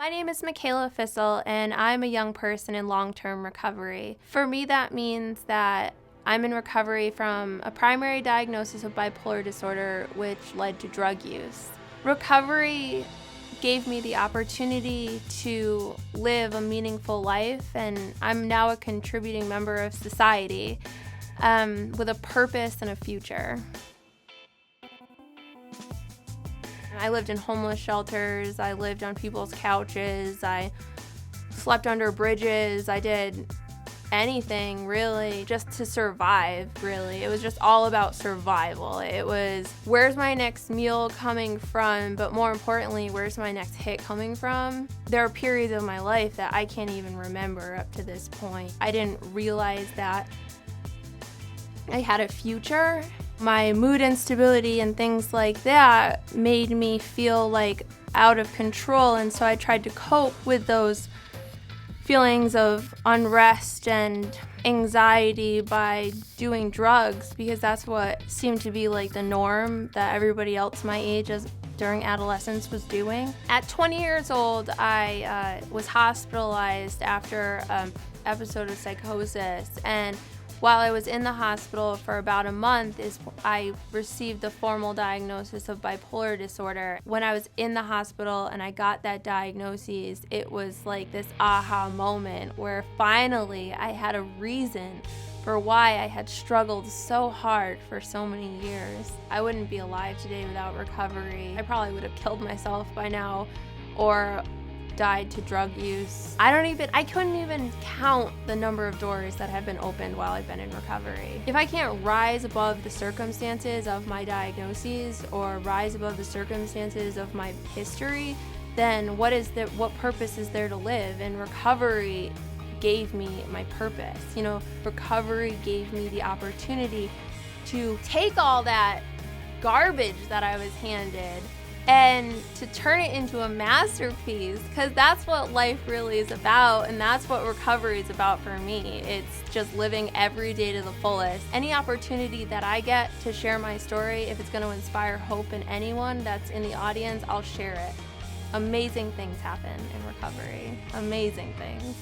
My name is Michaela Fissel, and I'm a young person in long-term recovery. For me, that means that I'm in recovery from a primary diagnosis of bipolar disorder, which led to drug use. Recovery gave me the opportunity to live a meaningful life, and I'm now a contributing member of society with a purpose and a future. I lived in homeless shelters, I lived on people's couches, I slept under bridges, I did anything really just to survive, really. It was just all about survival. It was, where's my next meal coming from, but more importantly, where's my next hit coming from? There are periods of my life that I can't even remember up to this point. I didn't realize that I had a future. My mood instability and things like that made me feel like out of control, and so I tried to cope with those feelings of unrest and anxiety by doing drugs, because that's what seemed to be like the norm that everybody else my age during adolescence was doing. At 20 years old, I was hospitalized after an episode of psychosis, and while I was in the hospital for about a month I received the formal diagnosis of bipolar disorder. When I was in the hospital and I got that diagnosis, it was like this aha moment where finally I had a reason for why I had struggled so hard for so many years. I wouldn't be alive today without recovery. I probably would have killed myself by now or died to drug use. I couldn't even count the number of doors that have been opened while I've been in recovery. If I can't rise above the circumstances of my diagnoses or rise above the circumstances of my history, then what purpose is there to live? And recovery gave me my purpose. Recovery gave me the opportunity to take all that garbage that I was handed and to turn it into a masterpiece, because that's what life really is about, and that's what recovery is about for me. It's just living every day to the fullest. Any opportunity that I get to share my story, if it's going to inspire hope in anyone that's in the audience, I'll share it. Amazing things happen in recovery. Amazing things.